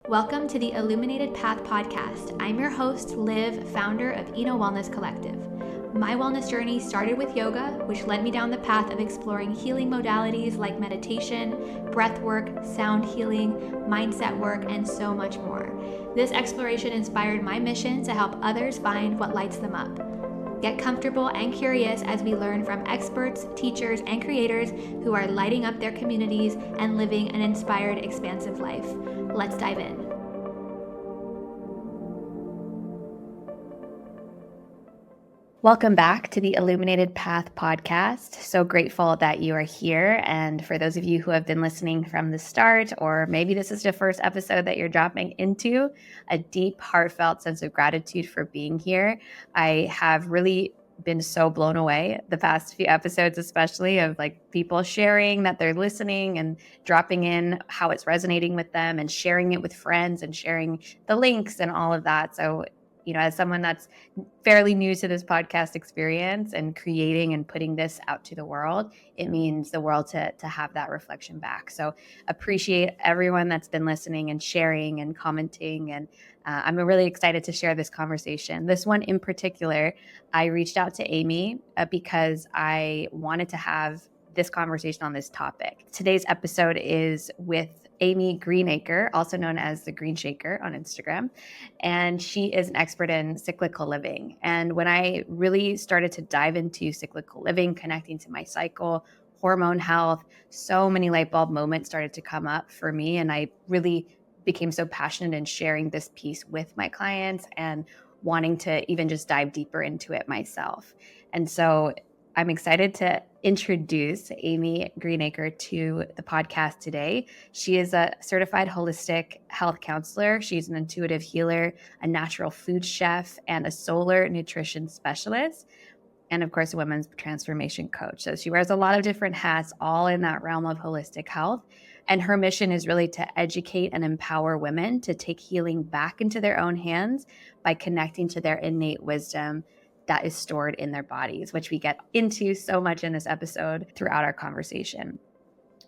Welcome to the Illuminated Path podcast. I'm your host, Liv, founder of IIN Wellness Collective. My wellness journey started with yoga, which led me down the path of exploring healing modalities like meditation, breath work, sound healing, mindset work, and so much more. This exploration inspired my mission to help others find what lights them up. Get comfortable and curious as we learn from experts, teachers, and creators who are lighting up their communities and living an inspired, expansive life. Let's dive in. Welcome back to the Illuminated Path podcast. So grateful that you are here. And for those of you who have been listening from the start, or maybe this is the first episode that you're dropping into, a deep, heartfelt sense of gratitude for being here. I have really been so blown away the past few episodes, especially of like people sharing that they're listening and dropping in how it's resonating with them and sharing it with friends and sharing the links and all of that. So as someone that's fairly new to this podcast experience and creating and putting this out to the world, it means the world to have that reflection back. So appreciate everyone that's been listening and sharing and commenting. And I'm really excited to share this conversation. This one in particular, I reached out to Aimee because I wanted to have this conversation on this topic. Today's episode is with Aimee Greenacre, also known as the Greenshaker on Instagram. And she is an expert in cyclical living. And when I really started to dive into cyclical living, connecting to my cycle, hormone health, so many light bulb moments started to come up for me. And I really became so passionate in sharing this piece with my clients and wanting to even just dive deeper into it myself. And so I'm excited to introduce Aimee Greenacre to the podcast today. She is a certified holistic health counselor. She's an intuitive healer, a natural food chef, and a solar nutrition specialist, and of course, a women's transformation coach. So she wears a lot of different hats, all in that realm of holistic health. And her mission is really to educate and empower women to take healing back into their own hands by connecting to their innate wisdom that is stored in their bodies, which we get into so much in this episode throughout our conversation.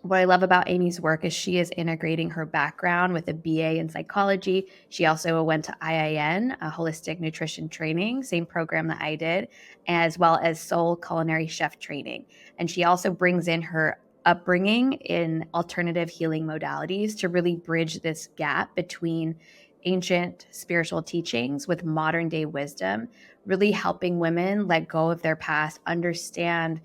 What I love about Aimee's work is she is integrating her background with a BA in psychology. She also went to IIN, a Holistic Nutrition training, same program that I did, as well as Culinary Chef training. And she also brings in her upbringing in alternative healing modalities to really bridge this gap between ancient spiritual teachings with modern day wisdom, really helping women let go of their past, understand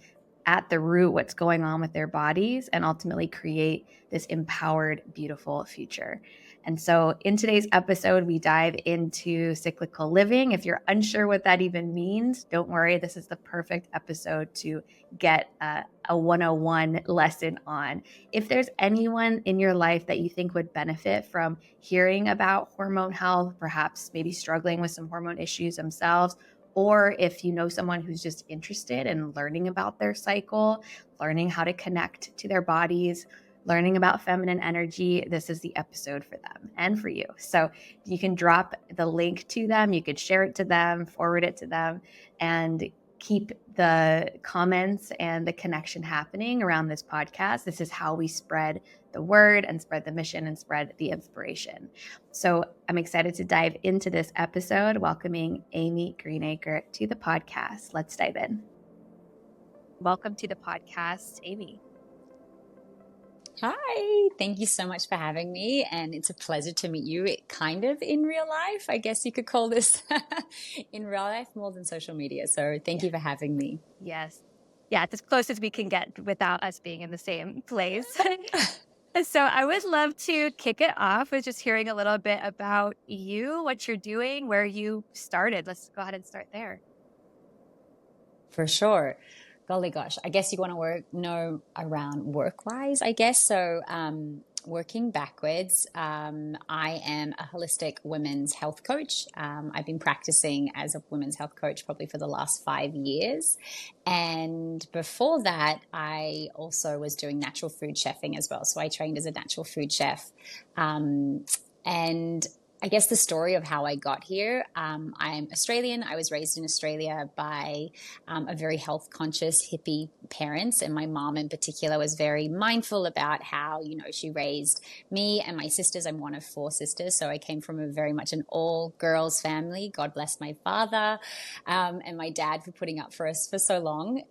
at the root what's going on with their bodies, and ultimately create this empowered, beautiful future. And so in today's episode, we dive into cyclical living. If you're unsure what that even means, don't worry. This is the perfect episode to get a 101 lesson on. If there's anyone in your life that you think would benefit from hearing about hormone health, perhaps maybe struggling with some hormone issues themselves, or if you know someone who's just interested in learning about their cycle, learning how to connect to their bodies, learning about feminine energy, this is the episode for them and for you. So you can drop the link to them, you could share it to them, forward it to them, and keep the comments and the connection happening around this podcast. This is how we spread the word and spread the mission and spread the inspiration. So I'm excited to dive into this episode, welcoming Aimee Greenacre to the podcast. Let's dive in. Welcome to the podcast, Aimee. Hi, thank you so much for having me. And it's a pleasure to meet you kind of in real life. I guess you could call this in real life more than social media. So thank you for having me. Yes. Yeah, it's as close as we can get without us being in the same place. So I would love to kick it off with just hearing a little bit about you, what you're doing, where you started. Let's go ahead and start there. For sure. Golly gosh, I guess you want to know around work-wise, I guess. So working backwards, I am a holistic women's health coach. I've been practicing as a women's health coach probably for the last 5 years. And before that, I also was doing natural food chefing as well. So I trained as a natural food chef. And I guess the story of how I got here. I'm Australian. I was raised in Australia by a very health conscious hippie parents, and my mom in particular was very mindful about how, she raised me and my sisters. I'm one of four sisters, so I came from a very much an all girls family. God bless my father and my dad for putting up for us for so long.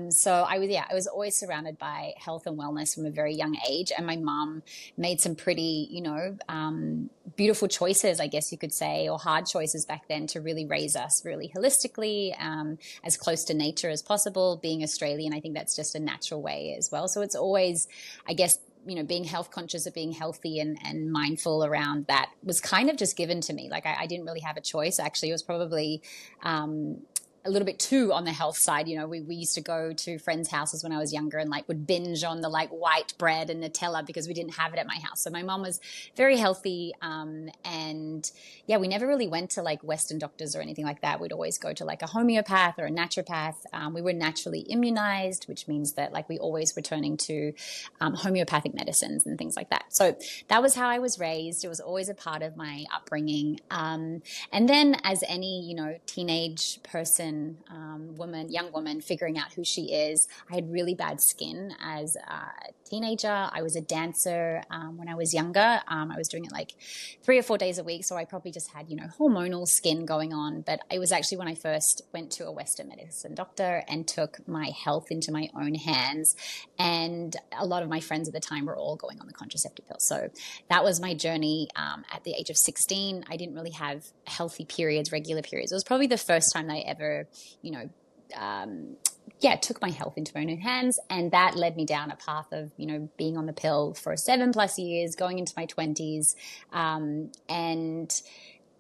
So I was always surrounded by health and wellness from a very young age, and my mom made some pretty, beautiful choices, I guess you could say, or hard choices back then to really raise us really holistically, as close to nature as possible. Being Australian, I think that's just a natural way as well. So it's always, I guess, being health conscious of being healthy and mindful around that was kind of just given to me. Like I didn't really have a choice. Actually, it was probably a little bit too on the health side. We used to go to friends' houses when I was younger and would binge on the white bread and Nutella because we didn't have it at my house. So my mom was very healthy. And yeah, we never really went to Western doctors or anything like that. We'd always go to a homeopath or a naturopath. We were naturally immunized, which means that we always were turning to homeopathic medicines and things like that. So that was how I was raised. It was always a part of my upbringing. And then as any, teenage person, young woman figuring out who she is, I had really bad skin as a teenager. I was a dancer when I was younger. I was doing it 3 or 4 days a week. So I probably just had, hormonal skin going on. But it was actually when I first went to a Western medicine doctor and took my health into my own hands. And a lot of my friends at the time were all going on the contraceptive pill. So that was my journey at the age of 16. I didn't really have healthy periods, regular periods. It was probably the first time that I ever, took my health into my own hands. And that led me down a path of, being on the pill for 7+ years, going into my 20s.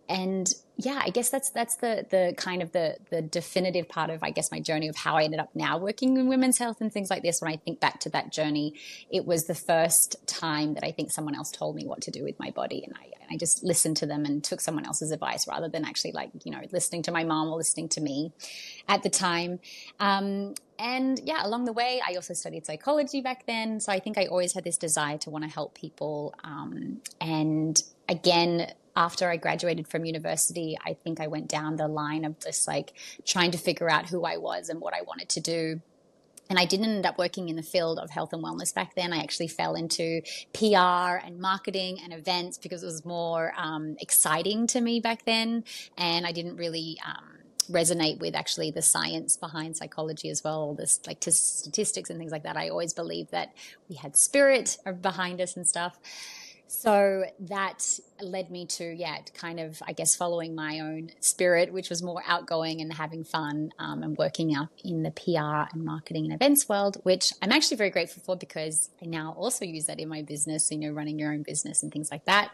And yeah, I guess that's the kind of the definitive part of, I guess, my journey of how I ended up now working in women's health and things like this. When I think back to that journey, it was the first time that I think someone else told me what to do with my body. And I just listened to them and took someone else's advice rather than actually listening to my mom or listening to me at the time. And yeah, along the way, I also studied psychology back then. So I think I always had this desire to want to help people. And again, after I graduated from university, I think I went down the line of just trying to figure out who I was and what I wanted to do. And I didn't end up working in the field of health and wellness back then. I actually fell into PR and marketing and events because it was more exciting to me back then. And I didn't really resonate with actually the science behind psychology as well, all this statistics and things like that. I always believed that we had spirit behind us and stuff. So that led me to, kind of, I guess, following my own spirit, which was more outgoing and having fun and working out in the PR and marketing and events world, which I'm actually very grateful for because I now also use that in my business, running your own business and things like that.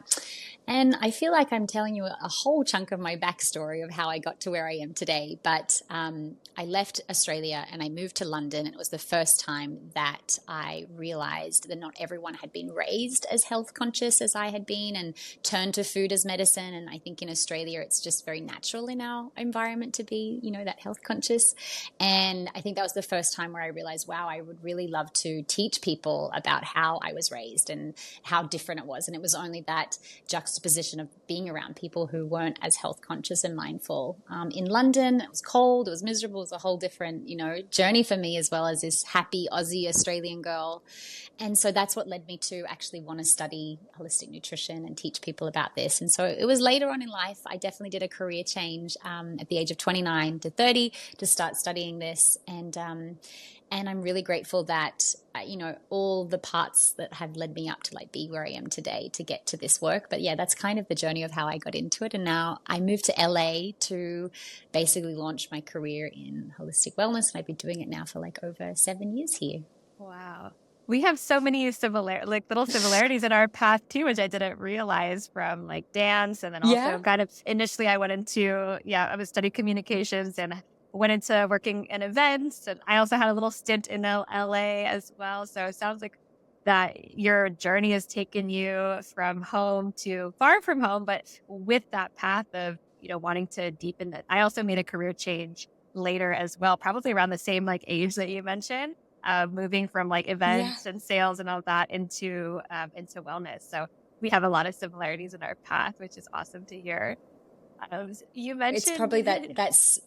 And I feel like I'm telling you a whole chunk of my backstory of how I got to where I am today. But I left Australia and I moved to London. And it was the first time that I realized that not everyone had been raised as health conscious as I had been and turned to food as medicine. And I think in Australia, it's just very natural in our environment to be, that health conscious. And I think that was the first time where I realized, wow, I would really love to teach people about how I was raised and how different it was. And it was only that juxtaposition of being around people who weren't as health conscious and mindful. In London, it was cold, it was miserable, it was a whole different, journey for me as well as this happy Aussie Australian girl. And so that's what led me to actually want to study holistic nutrition and teach people about this. And so it was later on in life, I definitely did a career change at the age of 29 to 30 to start studying this. And I'm really grateful that, all the parts that have led me up to be where I am today to get to this work. But yeah, that's kind of the journey of how I got into it. And now I moved to LA to basically launch my career in holistic wellness. And I've been doing it now for over 7 years here. Wow. We have so many little similarities in our path too, which I didn't realize from dance. And then also kind of initially I went into, I was studying communications and went into working in events. And I also had a little stint in LA as well. So it sounds like that your journey has taken you from home to far from home, but with that path of, wanting to deepen that. I also made a career change later as well, probably around the same age that you mentioned. Moving from events and sales and all that into wellness. So we have a lot of similarities in our path, which is awesome to hear. You It's mentioned, probably that's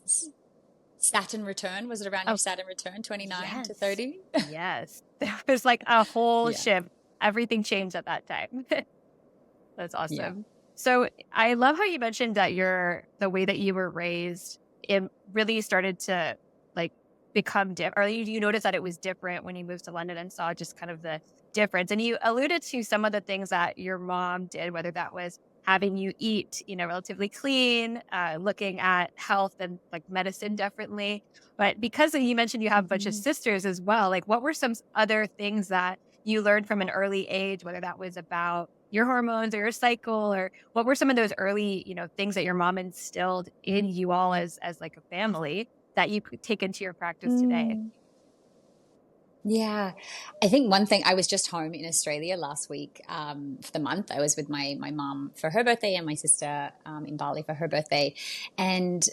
Saturn return. Was it around your oh, Saturn return, 29 to yes, 30? yes. There was like a whole Yeah. shift. Everything changed at that time. That's Yeah. awesome. So I love how you mentioned that the way that you were raised, it really started to like become different, or you noticed that it was different when you moved to London and saw just kind of the difference. And you alluded to some of the things that your mom did, whether that was having you eat, relatively clean, looking at health and like medicine differently. But because you mentioned you have a bunch of Mhm. sisters as well, like what were some other things that you learned from an early age, whether that was about your hormones or your cycle, or what were some of those early, things that your mom instilled in you all as like a family that you could take into your practice today? Mm. Yeah, I think one thing, I was just home in Australia last week for the month. I was with my mum for her birthday and my sister in Bali for her birthday. And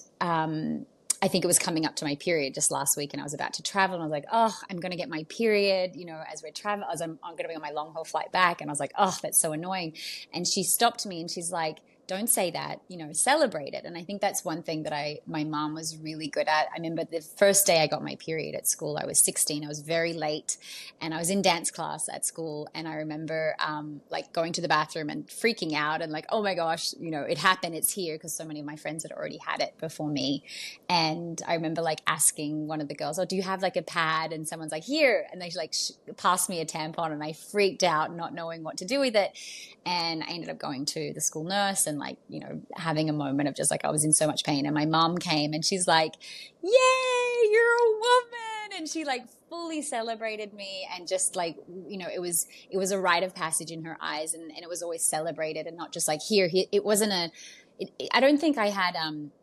I think it was coming up to my period just last week, and I was about to travel, and I was like, oh, I'm going to get my period, as we're traveling, as I'm going to be on my long haul flight back. And I was like, oh, that's so annoying. And she stopped me and she's like, don't say that, celebrate it. And I think that's one thing that my mom was really good at. I remember the first day I got my period at school, I was 16. I was very late and I was in dance class at school. And I remember like going to the bathroom and freaking out and like, oh my gosh, it happened, it's here, because so many of my friends had already had it before me. And I remember like asking one of the girls, oh, do you have like a pad? And someone's like, here. And they like passed me a tampon, and I freaked out, not knowing what to do with it. And I ended up going to the school nurse and like, having a moment of just like, I was in so much pain. And my mom came and she's like, yay, you're a woman. And she like fully celebrated me, and just like, it was a rite of passage in her eyes, and it was always celebrated, and not just like here. It wasn't I don't think I had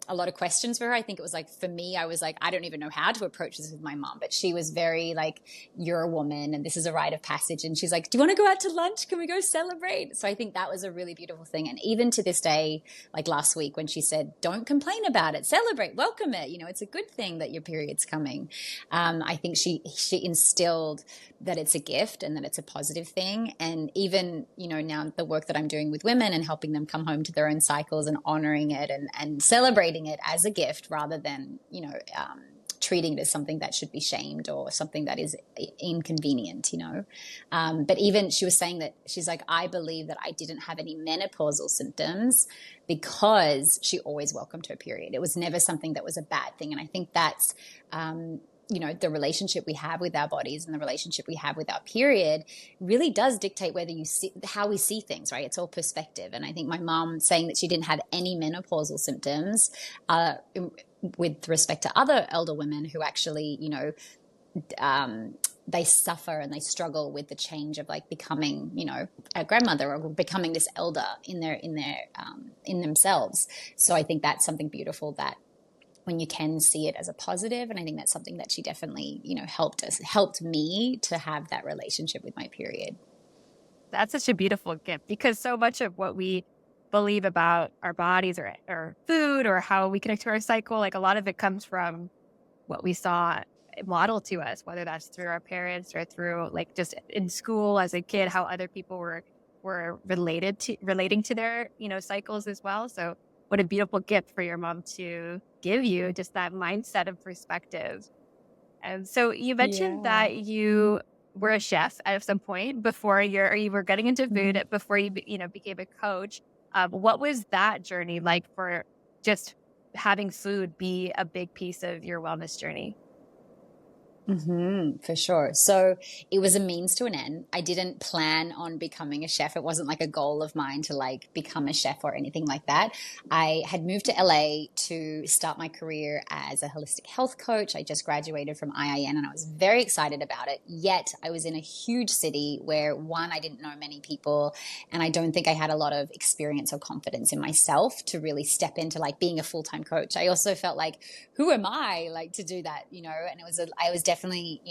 a lot of questions for her. I think it was like, for me, I was like, I don't even know how to approach this with my mom. But she was very like, you're a woman and this is a rite of passage. And she's like, do you want to go out to lunch? Can we go celebrate? So I think that was a really beautiful thing. And even to this day, like last week when she said, don't complain about it, celebrate, welcome it. It's a good thing that your period's coming. I think she instilled that it's a gift and that it's a positive thing. And even, now the work that I'm doing with women and helping them come home to their own cycles and honoring it and celebrating it as a gift, rather than, treating it as something that should be shamed or something that is inconvenient, But even she was saying that, she's like, I believe that I didn't have any menopausal symptoms because she always welcomed her period. It was never something that was a bad thing. And I think that's, the relationship we have with our bodies and the relationship we have with our period really does dictate whether how we see things, right? It's all perspective. And I think my mom saying that she didn't have any menopausal symptoms, with respect to other elder women who actually, they suffer and they struggle with the change of like becoming, a grandmother or becoming this elder in themselves. So I think that's something beautiful, that when you can see it as a positive. And I think that's something that she definitely, helped me to have that relationship with my period. That's such a beautiful gift, because so much of what we believe about our bodies or food or how we connect to our cycle, like a lot of it comes from what we saw modeled to us, whether that's through our parents or through like just in school as a kid, how other people were relating to their, cycles as well. So what a beautiful gift for your mom to give you, just that mindset of perspective. And so you mentioned Yeah. that you were a chef at some point before you were getting into Mhm. food before you, became a coach. What was that journey like for just having food be a big piece of your wellness journey? For sure. So it was a means to an end. I didn't plan on becoming a chef. It wasn't like a goal of mine to like become a chef or anything like that. I had moved to LA to start my career as a holistic health coach. I just graduated from IIN and I was very excited about it. Yet I was in a huge city where, one, I didn't know many people, and I don't think I had a lot of experience or confidence in myself to really step into like being a full-time coach. I also felt like, who am I like to do that, And I was definitely definitely,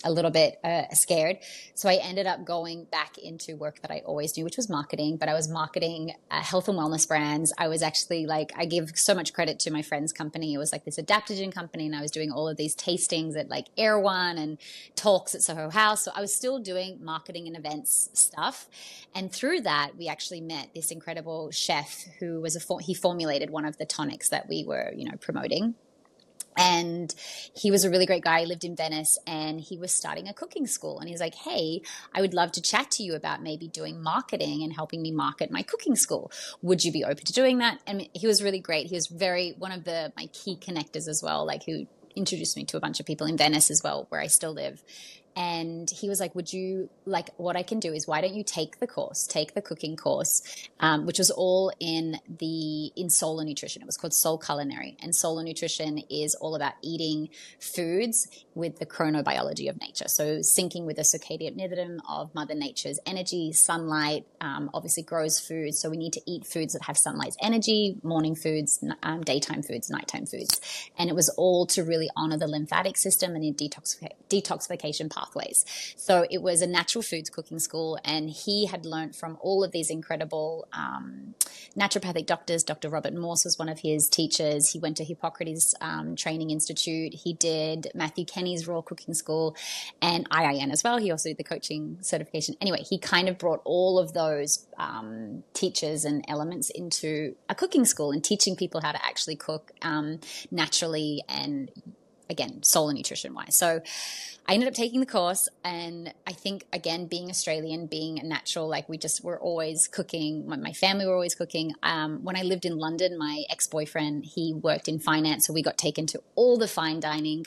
a little bit scared. So I ended up going back into work that I always knew, which was marketing, but I was marketing health and wellness brands. I was actually I give so much credit to my friend's company. It was like this adaptogen company, and I was doing all of these tastings at like Air One and talks at Soho House. So I was still doing marketing and events stuff. And through that, we actually met this incredible chef who was he formulated one of the tonics that we were, promoting. And he was a really great guy. He lived in Venice, and he was starting a cooking school. And he's like, hey, I would love to chat to you about maybe doing marketing and helping me market my cooking school. Would you be open to doing that? And he was really great. He was one of my key connectors as well, like who introduced me to a bunch of people in Venice as well, where I still live. And he was like, what I can do is, why don't you take the cooking course, which was all in Solar Nutrition. It was called Soul Culinary. And Solar Nutrition is all about eating foods with the chronobiology of nature. So syncing with the circadian rhythm of Mother Nature's energy. Sunlight obviously grows food. So we need to eat foods that have sunlight's energy, morning foods, daytime foods, nighttime foods. And it was all to really honor the lymphatic system and the detoxification pathways. So it was a natural foods cooking school, and he had learned from all of these incredible naturopathic doctors. Dr. Robert Morse was one of his teachers. He went to Hippocrates Training Institute. He did Matthew Kenny's Raw Cooking School and IIN as well. He also did the coaching certification. Anyway, he kind of brought all of those teachers and elements into a cooking school and teaching people how to actually cook naturally and, again, solar nutrition wise. So I ended up taking the course, and I think, again, being Australian, being a natural, like we're always cooking. My family were always cooking. When I lived in London, my ex-boyfriend, he worked in finance, so we got taken to all the fine dining,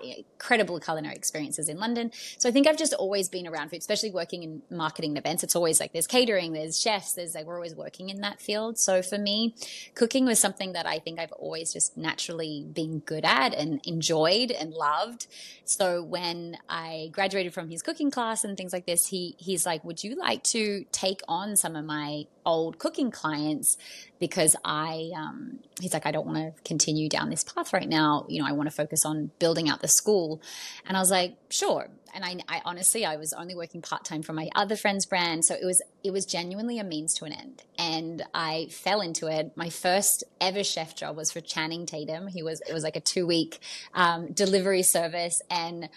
incredible culinary experiences in London. So I think I've just always been around food, especially working in marketing events. It's always like there's catering, there's chefs, we're always working in that field. So for me, cooking was something that I think I've always just naturally been good at and enjoyed and loved. So when I graduated from his cooking class and things like this, he's like, would you like to take on some of my old cooking clients? Because he's like, I don't want to continue down this path right now. I want to focus on building out the school. And I was like, sure. And I honestly, I was only working part-time for my other friend's brand. So it was genuinely a means to an end. And I fell into it. My first ever chef job was for Channing Tatum. It was like a 2-week delivery service. And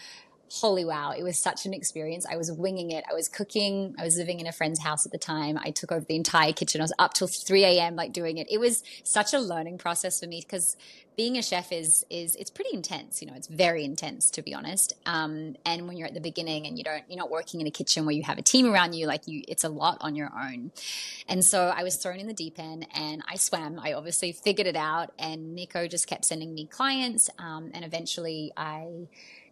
holy wow, it was such an experience. I was winging it. I was cooking. I was living in a friend's house at the time. I took over the entire kitchen. I was up till 3 a.m. doing it. It was such a learning process for me, because being a chef is it's pretty intense. It's very intense, to be honest. And when you're at the beginning and you're not working in a kitchen where you have a team around you, it's a lot on your own. And so I was thrown in the deep end, and I swam. I obviously figured it out, and Nico just kept sending me clients. And eventually I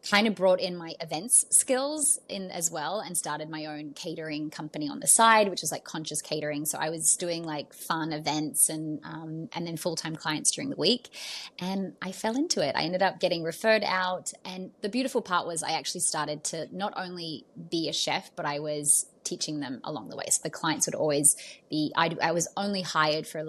kind of brought in my events skills in as well, and started my own catering company on the side, which is like conscious catering. So I was doing like fun events and then full-time clients during the week. And I fell into it. I ended up getting referred out. And the beautiful part was I actually started to not only be a chef, but I was teaching them along the way. So the clients would always be, I was only hired for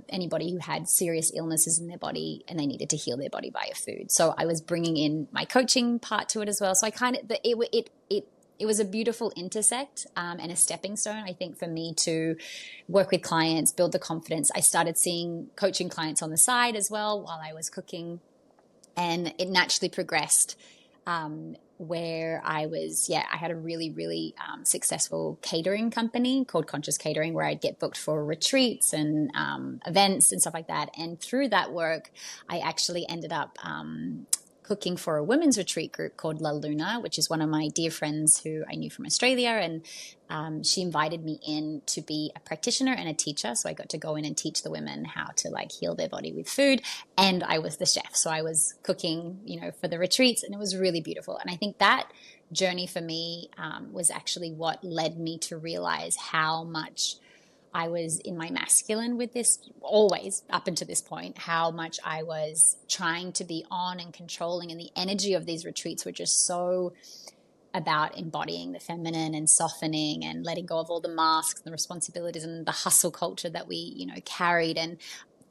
anybody who had serious illnesses in their body and they needed to heal their body via food. So I was bringing in my coaching part to it as well. So it was a beautiful intersect and a stepping stone, I think, for me to work with clients, build the confidence. I started seeing coaching clients on the side as well while I was cooking, and it naturally progressed where I had a really, really successful catering company called Conscious Catering, where I'd get booked for retreats and events and stuff like that. And through that work, I actually ended up cooking for a women's retreat group called La Luna, which is one of my dear friends who I knew from Australia. And she invited me in to be a practitioner and a teacher. So I got to go in and teach the women how to heal their body with food. And I was the chef. So I was cooking, for the retreats, and it was really beautiful. And I think that journey for me was actually what led me to realize how much I was in my masculine with this, always up until this point, how much I was trying to be on and controlling. And the energy of these retreats were just so about embodying the feminine and softening and letting go of all the masks and the responsibilities and the hustle culture that we, carried. And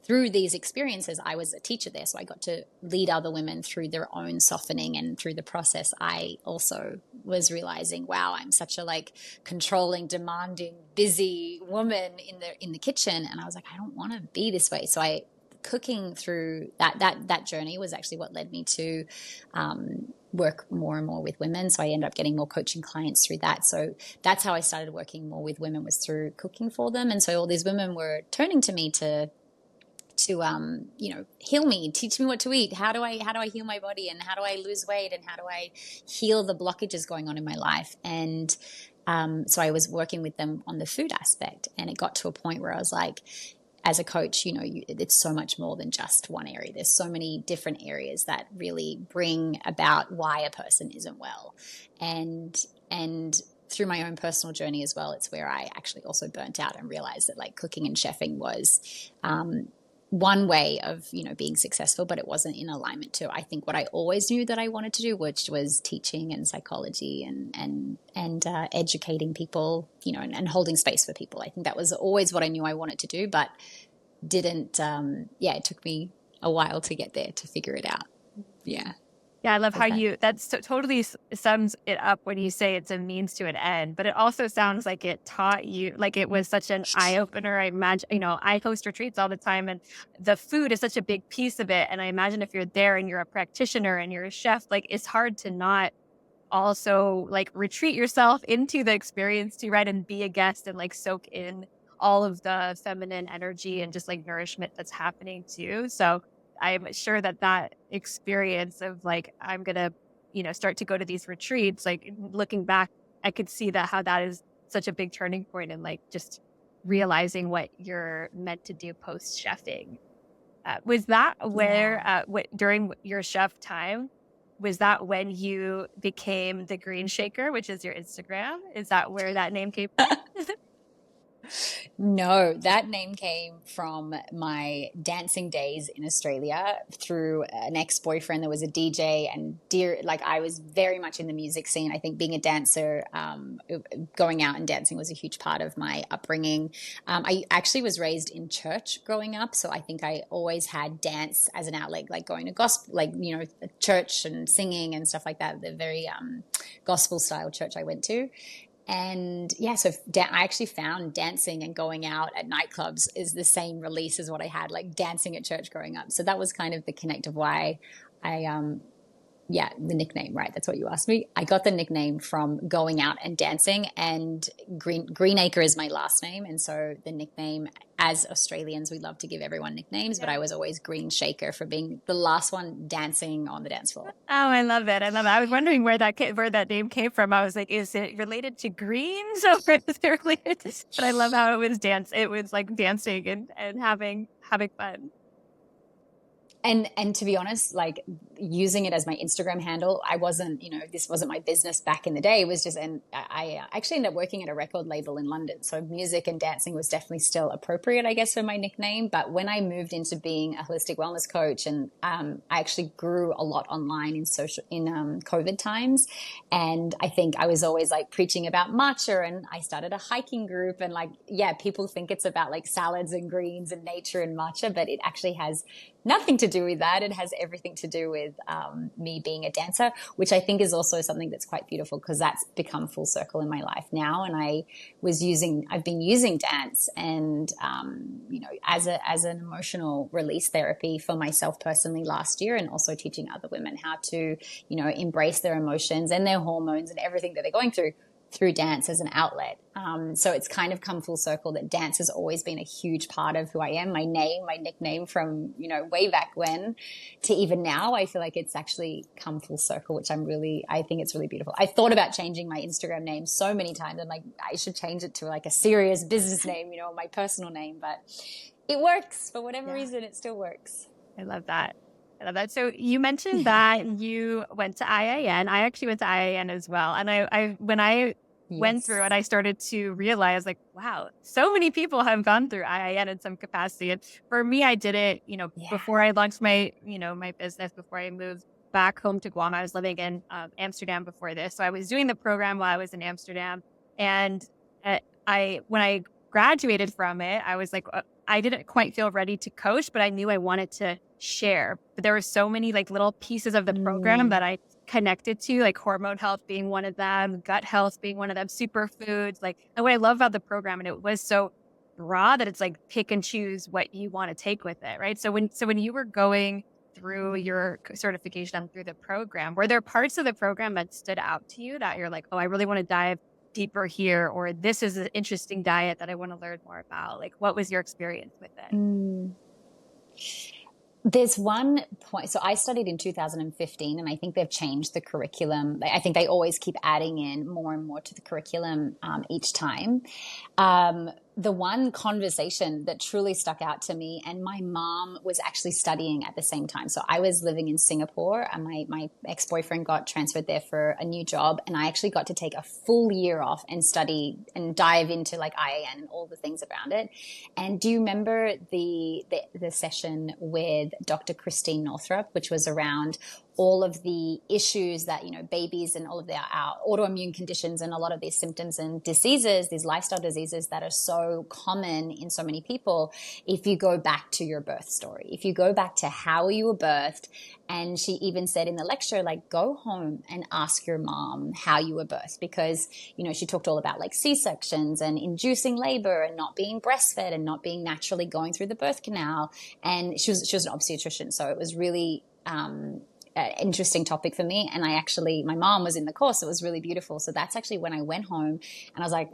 through these experiences, I was a teacher there, so I got to lead other women through their own softening, and through the process, I also was realizing, wow, I'm such a like controlling, demanding, busy woman in the kitchen, and I was like, I don't want to be this way. So I cooking through that journey was actually what led me to work more and more with women. So I ended up getting more coaching clients through that. So that's how I started working more with women, was through cooking for them. And so all these women were turning to me to heal me, teach me what to eat. How do I heal my body, and how do I lose weight, and how do I heal the blockages going on in my life? And so I was working with them on the food aspect, and it got to a point where I was like, as a coach, it's so much more than just one area. There's so many different areas that really bring about why a person isn't well. And through my own personal journey as well, it's where I actually also burnt out and realized that like cooking and chefing was one way of being successful, but it wasn't in alignment to, I think, what I always knew that I wanted to do, which was teaching and psychology and educating people, and holding space for people. I think that was always what I knew I wanted to do, but didn't. It took me a while to get there, to figure it out. Yeah. Yeah, I love how totally sums it up when you say it's a means to an end, but it also sounds like it taught you, like it was such an eye opener. I imagine, I host retreats all the time, and the food is such a big piece of it. And I imagine if you're there and you're a practitioner and you're a chef, like it's hard to not also like retreat yourself into the experience too, right? And be a guest and like soak in all of the feminine energy and just like nourishment that's happening too. So I'm sure that experience of like, I'm going to, start to go to these retreats, like looking back, I could see how that is such a big turning point in like just realizing what you're meant to do post chefing. Was that where, during your chef time, was that when you became the Greenshaker, which is your Instagram? Is that where that name came from? No, that name came from my dancing days in Australia through an ex-boyfriend that was a DJ, and I was very much in the music scene. I think being a dancer, going out and dancing was a huge part of my upbringing. I actually was raised in church growing up, so I think I always had dance as an outlet, like going to gospel, church and singing and stuff like that. The very gospel style church I went to. And so I actually found dancing and going out at nightclubs is the same release as what I had, like dancing at church growing up. So that was kind of the connect of why the nickname, right? That's what you asked me. I got the nickname from going out and dancing, and Greenacre is my last name. And so the nickname, as Australians, we love to give everyone nicknames, but I was always Greenshaker for being the last one dancing on the dance floor. Oh, I love it. I was wondering where that name came from. I was like, is it related to greens or is it related to, but I love how it was it was like dancing and having fun. And to be honest, like using it as my Instagram handle, I wasn't, this wasn't my business back in the day. It was just, and I actually ended up working at a record label in London. So music and dancing was definitely still appropriate, I guess, for my nickname. But when I moved into being a holistic wellness coach, and I actually grew a lot online in COVID times. And I think I was always like preaching about matcha, and I started a hiking group, and people think it's about like salads and greens and nature and matcha, but it actually has nothing to do with that. It has everything to do with me being a dancer, which I think is also something that's quite beautiful, because that's become full circle in my life now. And I've been using dance and, as an emotional release therapy for myself personally last year, and also teaching other women how to, embrace their emotions and their hormones and everything that they're going through dance as an outlet. So it's kind of come full circle that dance has always been a huge part of who I am. My nickname from, way back when to even now, I feel like it's actually come full circle, which I think it's really beautiful. I thought about changing my Instagram name so many times. I'm like, I should change it to like a serious business name, my personal name, but it works for whatever reason. It still works. I love that. So you mentioned that you went to IIN. I actually went to IIN as well. And when I went through it, I started to realize like, wow, so many people have gone through IIN in some capacity. And for me, I did it, before I launched my, my business, before I moved back home to Guam. I was living in Amsterdam before this. So I was doing the program while I was in Amsterdam. And when I graduated from it, I was like, I didn't quite feel ready to coach, but I knew I wanted to share. But there were so many like little pieces of the program Mm, that I connected to, like hormone health being one of them, gut health being one of them, superfoods. Like, and what I love about the program, and it was so broad that it's like pick and choose what you want to take with it, right? So when you were going through your certification and through the program, were there parts of the program that stood out to you that you're like, oh, I really want to dive deeper here, or this is an interesting diet that I want to learn more about? Like, what was your experience with it? mm. There's one point. So I studied in 2015, and I think they've changed the curriculum. I think they always keep adding in more and more to the curriculum each time. The one conversation that truly stuck out to me, and my mom was actually studying at the same time. So I was living in Singapore, and my ex-boyfriend got transferred there for a new job, and I actually got to take a full year off and study and dive into like IIN and all the things around it. And do you remember the session with Dr. Christine Northrup, which was around all of the issues that, babies and all of our autoimmune conditions and a lot of these symptoms and diseases, these lifestyle diseases that are so common in so many people, if you go back to your birth story, if you go back to how you were birthed. And she even said in the lecture, like, go home and ask your mom how you were birthed, because, she talked all about like C-sections and inducing labor and not being breastfed and not being naturally going through the birth canal. And she was an obstetrician. So it was really, interesting topic for me. And my mom was in the course. So it was really beautiful. So that's actually when I went home, and I was like,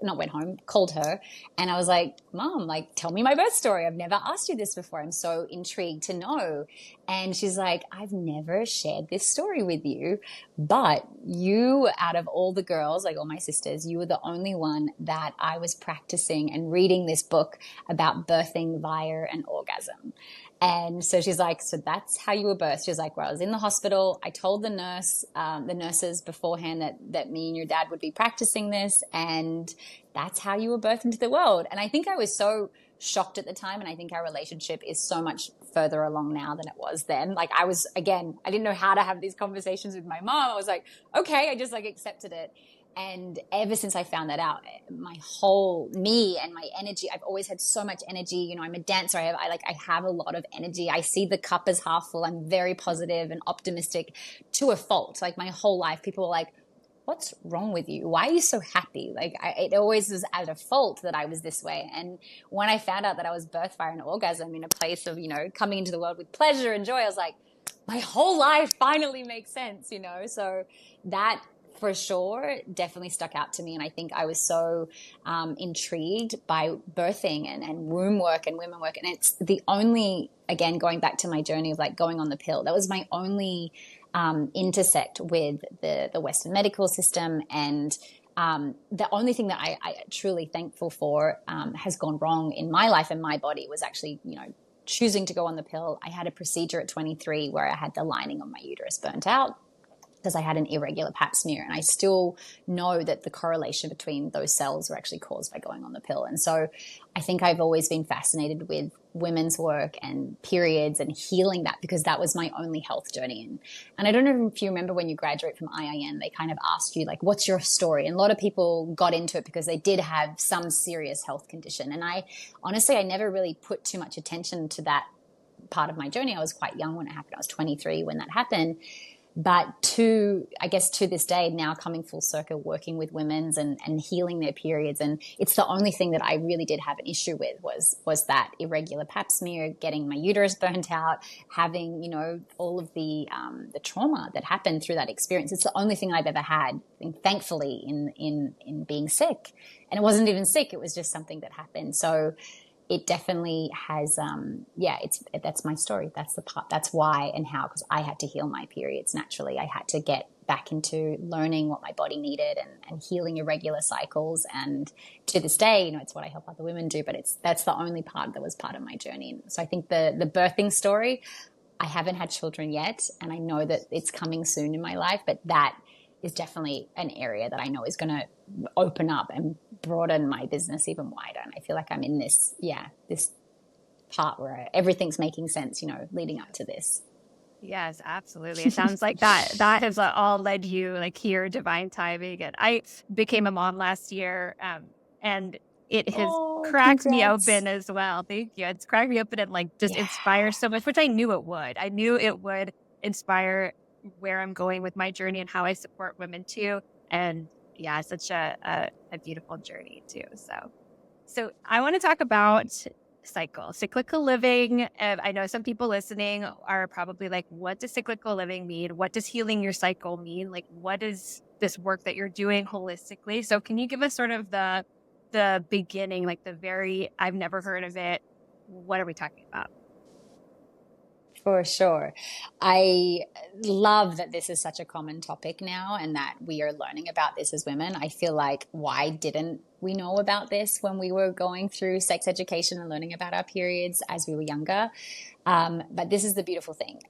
called her. And I was like, Mom, like, tell me my birth story. I've never asked you this before. I'm so intrigued to know. And she's like, I've never shared this story with you, but you, out of all the girls, like all my sisters, you were the only one that I was practicing and reading this book about birthing via an orgasm. And so she's like, so that's how you were birthed. She's like, well, I was in the hospital. I told the nurses beforehand that me and your dad would be practicing this. And that's how you were birthed into the world. And I think I was so shocked at the time. And I think our relationship is so much further along now than it was then. Like I didn't know how to have these conversations with my mom. I was like, okay, I just like accepted it. And ever since I found that out, my whole me and my energy, I've always had so much energy. I'm a dancer. I have a lot of energy. I see the cup as half full. I'm very positive and optimistic to a fault. Like my whole life, people were like, what's wrong with you? Why are you so happy? Like it always was at a fault that I was this way. And when I found out that I was birthed by an orgasm in a place of, coming into the world with pleasure and joy, I was like, my whole life finally makes sense, So that, for sure, definitely stuck out to me. And I think I was so intrigued by birthing and womb work and women work. And it's the only, again, going back to my journey of like going on the pill, that was my only intersect with the Western medical system. And the only thing that I truly thankful for has gone wrong in my life and my body was actually, choosing to go on the pill. I had a procedure at 23 where I had the lining of my uterus burnt out, because I had an irregular pap smear. And I still know that the correlation between those cells were actually caused by going on the pill. And so I think I've always been fascinated with women's work and periods and healing that, because that was my only health journey. And I don't know if you remember when you graduate from IIN, they kind of asked you like, what's your story? And a lot of people got into it because they did have some serious health condition. And I never really put too much attention to that part of my journey. I was quite young when it happened. I was 23 when that happened. But to this day, now coming full circle, working with women's and healing their periods. And it's the only thing that I really did have an issue with was that irregular pap smear, getting my uterus burnt out, having, all of the trauma that happened through that experience. It's the only thing I've ever had, thankfully, in being sick. And it wasn't even sick. It was just something that happened. So it definitely has, that's my story. That's the part, that's why and how, because I had to heal my periods naturally. I had to get back into learning what my body needed and healing irregular cycles. And to this day, it's what I help other women do, but that's the only part that was part of my journey. So I think the birthing story, I haven't had children yet, and I know that it's coming soon in my life, but that is definitely an area that I know is going to open up and broaden my business even wider. And I feel like I'm in this part where everything's making sense, leading up to this. Yes, absolutely. It sounds like that has all led you like here, divine timing. And I became a mom last year. And it has Oh, cracked me congrats. open as well. Thank you. It's cracked me open and like just Yeah. inspires so much, which I knew it would. I knew it would inspire where I'm going with my journey and how I support women too. And yeah, such a beautiful journey too. So I want to talk about cyclical living. I know some people listening are probably like, what does cyclical living mean? What does healing your cycle mean? Like, what is this work that you're doing holistically? So can you give us sort of the beginning, like the very, I've never heard of it. What are we talking about? For sure. I love that this is such a common topic now and that we are learning about this as women. I feel like, why didn't we know about this when we were going through sex education and learning about our periods as we were younger? But this is the beautiful thing.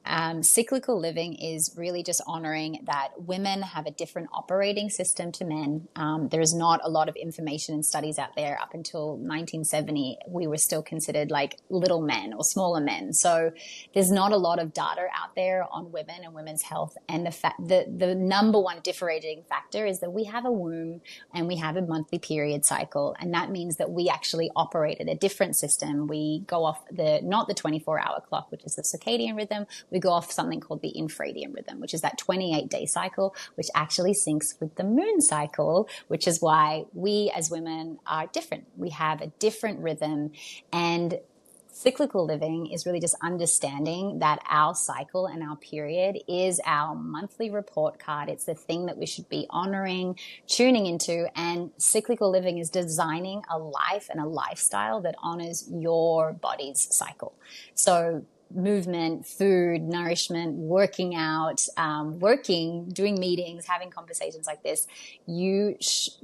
Cyclical living is really just honoring that women have a different operating system to men. There is not a lot of information and studies out there. Up until 1970, we were still considered like little men or smaller men. So there's not a lot of data out there on women and women's health. And the number one differentiating factor is that we have a womb and we have a monthly period cycle. And that means that we actually operate at a different system. We go off not the 24-hour clock, which is the circadian rhythm. We go off something called the infradian rhythm, which is that 28-day cycle, which actually syncs with the moon cycle, which is why we as women are different. We have a different rhythm, and cyclical living is really just understanding that our cycle and our period is our monthly report card. It's the thing that we should be honoring, tuning into. And cyclical living is designing a life and a lifestyle that honors your body's cycle. So movement, food, nourishment, working out, doing meetings, having conversations like this.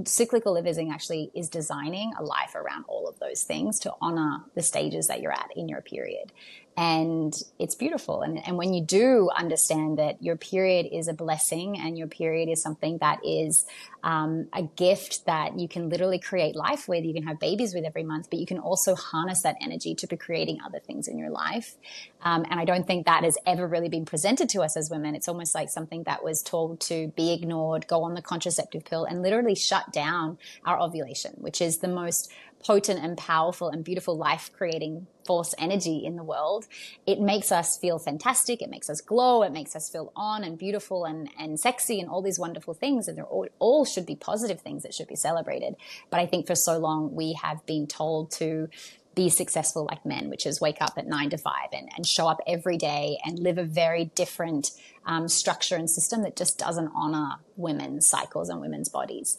Cyclical living actually is designing a life around all of those things to honor the stages that you're at in your period. And it's beautiful. And when you do understand that your period is a blessing and your period is something that is a gift that you can literally create life with, you can have babies with every month, but you can also harness that energy to be creating other things in your life. And I don't think that has ever really been presented to us as women. It's almost like something that was told to be ignored, go on the contraceptive pill, and literally shut down our ovulation, which is the most potent and powerful and beautiful life creating force energy in the world. It makes us feel fantastic. It makes us glow. It makes us feel on and beautiful and sexy and all these wonderful things. And they're all should be positive things that should be celebrated. But I think for so long we have been told to be successful like men, which is wake up at 9 to 5 and show up every day and live a very different structure and system that just doesn't honor women's cycles and women's bodies,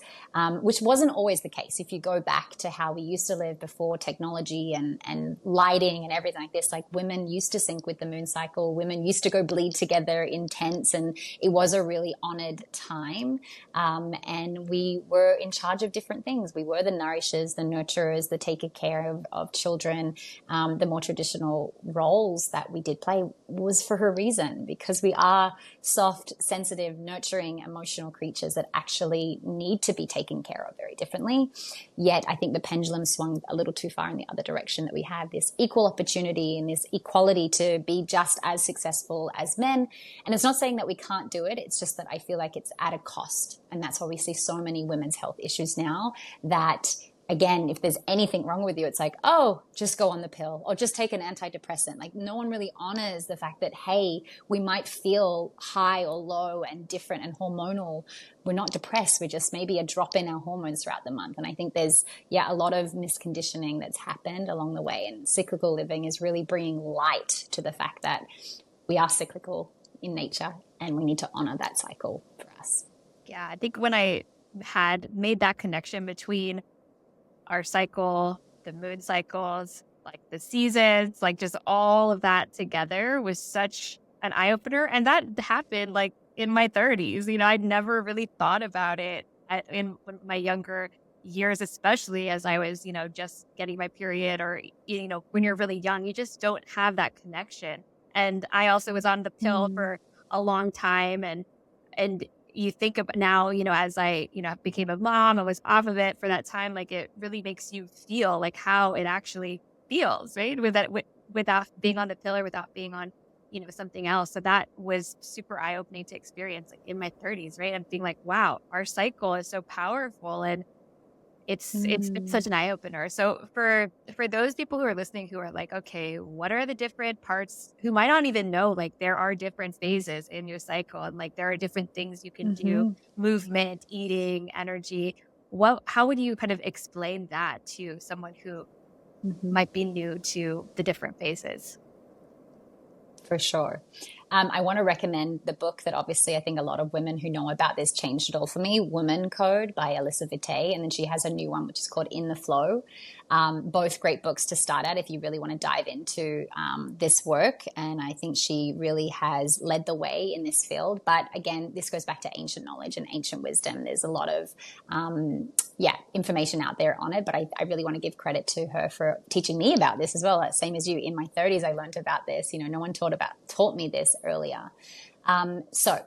which wasn't always the case. If you go back to how we used to live before technology and lighting and everything like this, like women used to sync with the moon cycle. Women used to go bleed together in tents, and it was a really honored time. And we were in charge of different things. We were the nourishers, the nurturers, the taker care of children. The more traditional roles that we did play was for a reason, because we are soft, sensitive, nurturing, emotional creatures that actually need to be taken care of very differently. Yet I think the pendulum swung a little too far in the other direction, that we have this equal opportunity and this equality to be just as successful as men. And it's not saying that we can't do it. It's just that I feel like it's at a cost. And that's why we see so many women's health issues now, that again, if there's anything wrong with you, it's like, oh, just go on the pill or just take an antidepressant. Like, no one really honors the fact that, hey, we might feel high or low and different and hormonal. We're not depressed. We're just maybe a drop in our hormones throughout the month. And I think there's, a lot of misconditioning that's happened along the way. And cyclical living is really bringing light to the fact that we are cyclical in nature and we need to honor that cycle for us. Yeah, I think when I had made that connection between our cycle, the moon cycles, like the seasons, like just all of that together was such an eye opener. And that happened like in my 30s. I'd never really thought about it in my younger years, especially as I was, just getting my period, or, when you're really young, you just don't have that connection. And I also was on the pill for a long time, and you think about now, as I, became a mom, I was off of it for that time. Like, it really makes you feel like how it actually feels, right? Without being on the pill or without being on, something else. So that was super eye opening to experience, like in my 30s, right? And being like, wow, our cycle is so powerful. And it's such an eye opener. So for those people who are listening who are like, okay, what are the different parts, who might not even know like there are different phases in your cycle and like there are different things you can do, Mm-hmm. movement, eating, energy. How would you kind of explain that to someone who Mm-hmm. might be new to the different phases? For sure. I want to recommend the book that obviously I think a lot of women who know about this changed it all for me, Woman Code by Alyssa Vitae. And then she has a new one, which is called In the Flow. Both great books to start at if you really want to dive into this work. And I think she really has led the way in this field. But again, this goes back to ancient knowledge and ancient wisdom. There's a lot of information out there on it, but I really want to give credit to her for teaching me about this as well. Same as you, in my 30s, I learned about this. No one taught me this earlier. So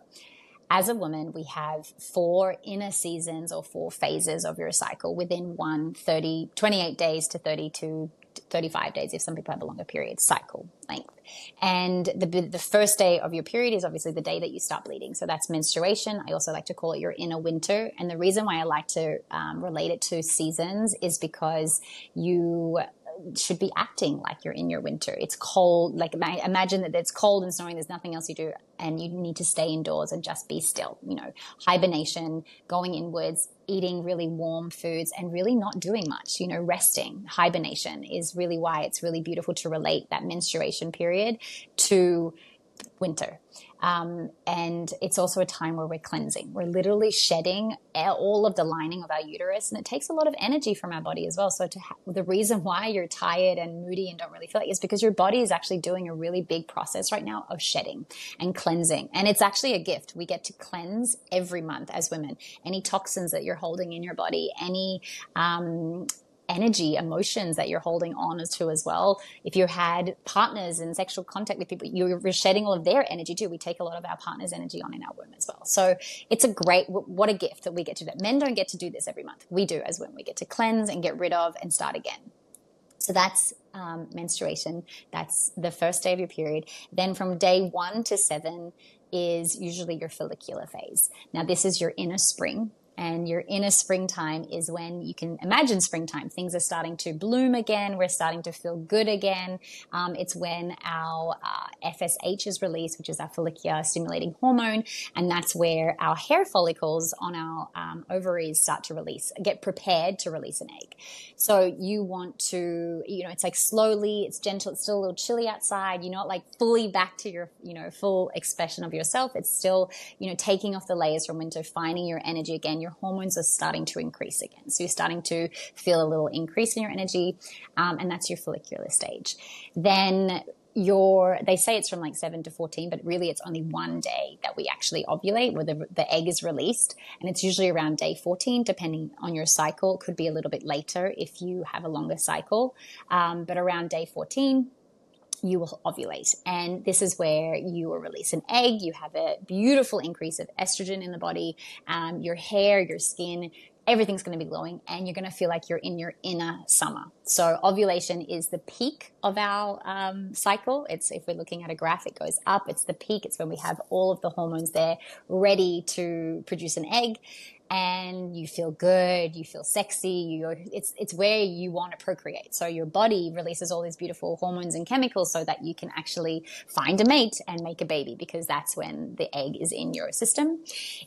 as a woman, we have 4 inner seasons or 4 phases of your cycle within 28 days to 32, 35 days, if some people have a longer period, cycle length. And the first day of your period is obviously the day that you start bleeding. So that's menstruation. I also like to call it your inner winter. And the reason why I like to relate it to seasons is because you should be acting like you're in your winter. It's cold. Like imagine that it's cold and snowing. There's nothing else you do, and you need to stay indoors and just be still. Hibernation, going inwards, eating really warm foods, and really not doing much. Resting. Hibernation is really why it's really beautiful to relate that menstruation period to winter. And it's also a time where we're cleansing. We're literally shedding all of the lining of our uterus, and it takes a lot of energy from our body as well. So the reason why you're tired and moody and don't really feel like it is because your body is actually doing a really big process right now of shedding and cleansing. And it's actually a gift. We get to cleanse every month as women. Any toxins that you're holding in your body, any energy, emotions that you're holding on to as well. If you had partners in sexual contact with people, you're shedding all of their energy too. We take a lot of our partner's energy on in our womb as well. So it's what a gift that we get to do. Men don't get to do this every month. We do as women. We get to cleanse and get rid of and start again. So that's menstruation. That's the first day of your period. Then from day 1 to 7 is usually your follicular phase. Now this is your inner spring. And your inner springtime is when you can imagine springtime. Things are starting to bloom again. We're starting to feel good again. It's when our FSH is released, which is our follicular stimulating hormone. And that's where our hair follicles on our ovaries start to get prepared to release an egg. So you want to, it's like slowly, it's gentle, it's still a little chilly outside. You're not like fully back to your, full expression of yourself. It's still, taking off the layers from winter, finding your energy again. Your hormones are starting to increase again. So you're starting to feel a little increase in your energy. And that's your follicular stage. Then they say it's from like 7 to 14, but really it's only one day that we actually ovulate where the egg is released. And it's usually around day 14, depending on your cycle. It could be a little bit later if you have a longer cycle. But around day 14, you will ovulate. And this is where you will release an egg. You have a beautiful increase of estrogen in the body. Your hair, your skin, everything's going to be glowing, and you're going to feel like you're in your inner summer. So ovulation is the peak of our cycle. If we're looking at a graph, it goes up. It's the peak. It's when we have all of the hormones there ready to produce an egg. And you feel good, you feel sexy, it's where you want to procreate. So your body releases all these beautiful hormones and chemicals so that you can actually find a mate and make a baby, because that's when the egg is in your system.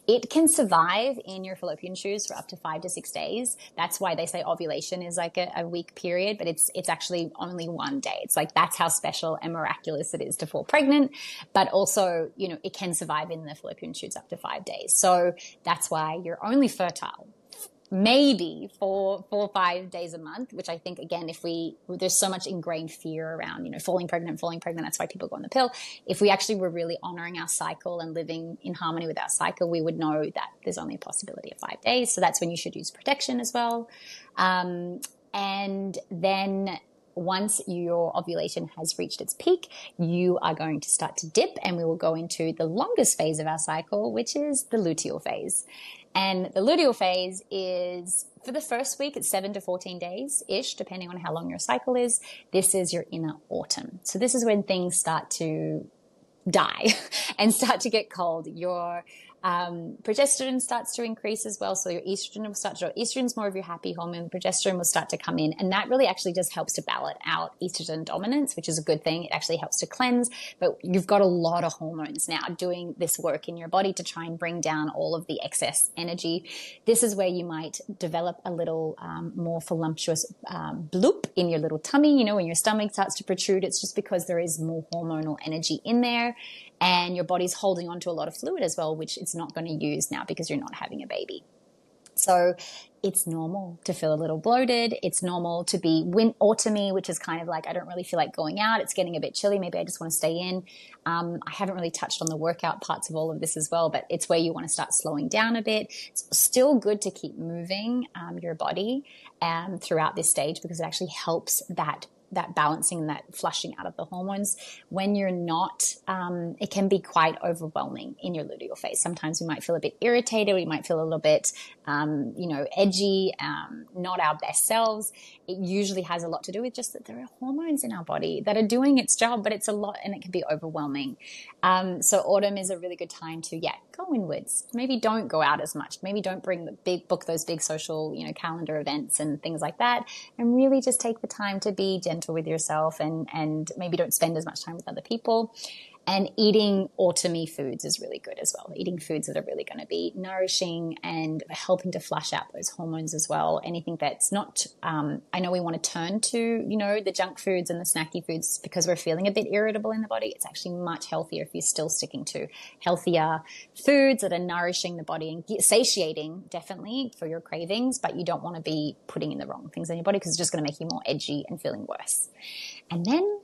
It can survive in your fallopian tubes for up to 5 to 6 days. That's why they say ovulation is like a week period, but it's actually only one day. It's like, that's how special and miraculous it is to fall pregnant. But also, it can survive in the fallopian tubes up to 5 days. So that's why you're only fertile maybe for 4 or 5 days a month, which I think, again, there's so much ingrained fear around, falling pregnant. That's why people go on the pill. If we actually were really honoring our cycle and living in harmony with our cycle, we would know that there's only a possibility of 5 days. So that's when you should use protection as well. And then once your ovulation has reached its peak, you are going to start to dip, and we will go into the longest phase of our cycle, which is the luteal phase. And the luteal phase is, for the first week, it's 7 to 14 days-ish, depending on how long your cycle is. This is your inner autumn. So this is when things start to die and start to get cold. Your Progesterone starts to increase as well. So your estrogen will start to, estrogen's more of your happy hormone. Progesterone will start to come in. And that really actually just helps to balance out estrogen dominance, which is a good thing. It actually helps to cleanse. But you've got a lot of hormones now doing this work in your body to try and bring down all of the excess energy. This is where you might develop a little more voluptuous bloop in your little tummy. You know, when your stomach starts to protrude, it's just because there is more hormonal energy in there. And your body's holding on to a lot of fluid as well, which it's not going to use now because you're not having a baby. So it's normal to feel a little bloated. It's normal to be autumny, which is kind of like, I don't really feel like going out. It's getting a bit chilly. Maybe I just want to stay in. I haven't really touched on the workout parts of all of this as well, but it's where you want to start slowing down a bit. It's still good to keep moving your body throughout this stage because it actually helps that balancing, that flushing out of the hormones. When you're not, it can be quite overwhelming in your luteal phase. Sometimes we might feel a bit irritated. We might feel a little bit, edgy, not our best selves. It usually has a lot to do with just that there are hormones in our body that are doing its job, but it's a lot and it can be overwhelming. So autumn is a really good time to, go inwards. Maybe don't go out as much. Maybe don't book those big social, calendar events and things like that. And really just take the time to be gentle with yourself and maybe don't spend as much time with other people. And eating autumny foods is really good as well. Eating foods that are really going to be nourishing and helping to flush out those hormones as well. Anything that's not, I know we want to turn to, the junk foods and the snacky foods because we're feeling a bit irritable in the body. It's actually much healthier if you're still sticking to healthier foods that are nourishing the body and satiating definitely for your cravings, but you don't want to be putting in the wrong things in your body because it's just going to make you more edgy and feeling worse. And then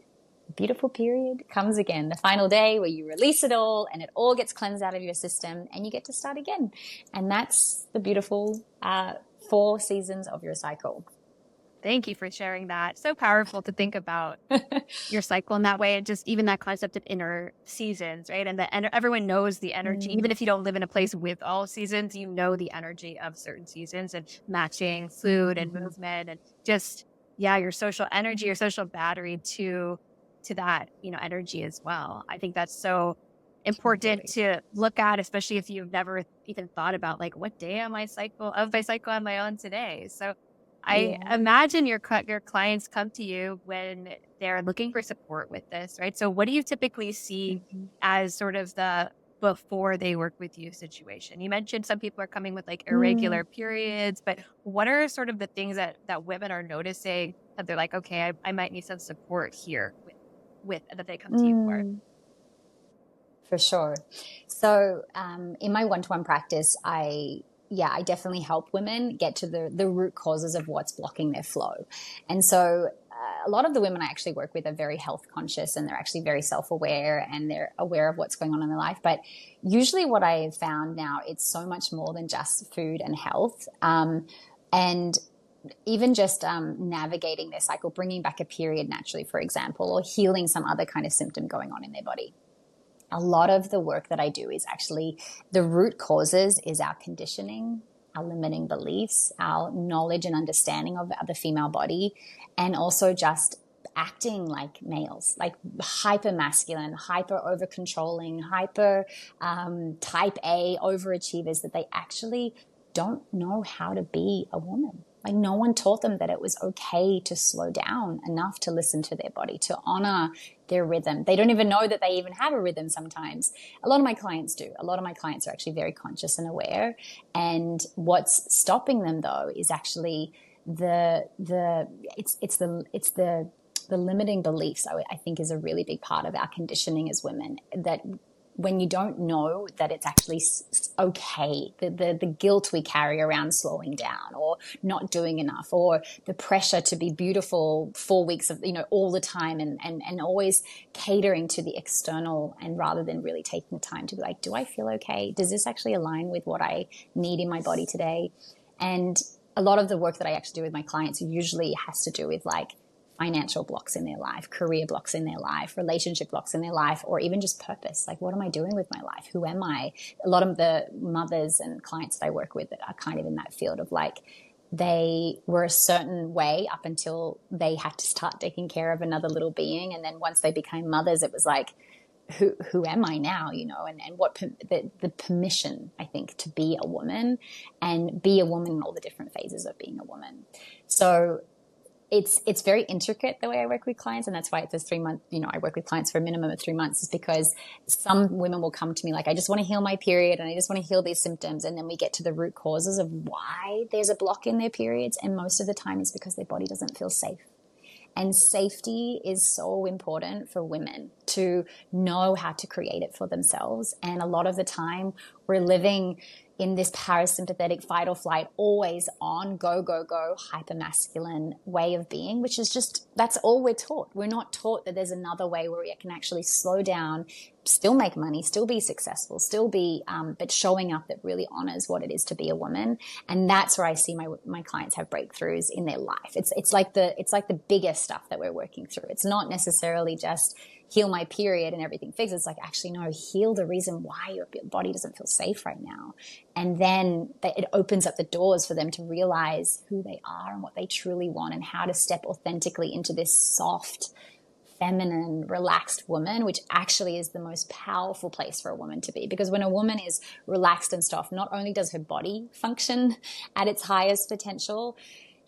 beautiful period comes again, the final day where you release it all and it all gets cleansed out of your system and you get to start again. And that's the beautiful 4 seasons of your cycle. Thank you for sharing that. So powerful to think about your cycle in that way, and just even that concept of inner seasons, right? And everyone knows the energy, even if you don't live in a place with all seasons, you know the energy of certain seasons and matching food and movement and just, your social energy, your social battery to that, energy as well. I think that's so important to look at, especially if you've never even thought about like, what day of my cycle am I on today? So I imagine your clients come to you when they're looking for support with this, right? So what do you typically see as sort of the before they work with you situation? You mentioned some people are coming with like irregular periods, but what are sort of the things that women are noticing that they're like, okay, I might need some support here with that they come to you for? For sure. So in my one-to-one practice, I definitely help women get to the root causes of what's blocking their flow. And so a lot of the women I actually work with are very health conscious and they're actually very self-aware and they're aware of what's going on in their life. But usually what I've found now, it's so much more than just food and health. And even just navigating their cycle, bringing back a period naturally, for example, or healing some other kind of symptom going on in their body. A lot of the work that I do is actually the root causes is our conditioning, our limiting beliefs, our knowledge and understanding of the female body, and also just acting like males, like hyper masculine, hyper over controlling, hyper type A overachievers that they actually don't know how to be a woman. Like no one taught them that it was okay to slow down enough to listen to their body, to honor their rhythm. They don't even know that they even have a rhythm sometimes. A lot of my clients do. A lot of my clients are actually very conscious and aware. And what's stopping them though is actually the limiting beliefs, I think, is a really big part of our conditioning as women, that when you don't know that it's actually okay, the guilt we carry around slowing down or not doing enough, or the pressure to be beautiful 4 weeks of, all the time and always catering to the external, and rather than really taking the time to be like, do I feel okay? Does this actually align with what I need in my body today? And a lot of the work that I actually do with my clients usually has to do with like financial blocks in their life, career blocks in their life, relationship blocks in their life, or even just purpose. Like, what am I doing with my life? Who am I? A lot of the mothers and clients that I work with that are kind of in that field of like, they were a certain way up until they had to start taking care of another little being. And then once they became mothers, it was like, who am I now, and what the permission, I think, to be a woman and be a woman in all the different phases of being a woman. So it's very intricate the way I work with clients, and that's why it's a 3-month, I work with clients for a minimum of 3 months, is because some women will come to me like, I just want to heal my period and I just want to heal these symptoms. And then we get to the root causes of why there's a block in their periods. And most of the time it's because their body doesn't feel safe. And safety is so important for women to know how to create it for themselves. And a lot of the time we're living in this parasympathetic fight or flight, always on, go, go, go, hypermasculine way of being, which is just, that's all we're taught. We're not taught that there's another way where we can actually slow down, still make money, still be successful, still be, but showing up that really honors what it is to be a woman. And that's where I see my clients have breakthroughs in their life. It's like the biggest stuff that we're working through. It's not necessarily just heal my period and everything fixes. It's like, actually, no, heal the reason why your body doesn't feel safe right now. And then it opens up the doors for them to realize who they are and what they truly want and how to step authentically into this soft, feminine, relaxed woman, which actually is the most powerful place for a woman to be. Because when a woman is relaxed and soft, not only does her body function at its highest potential,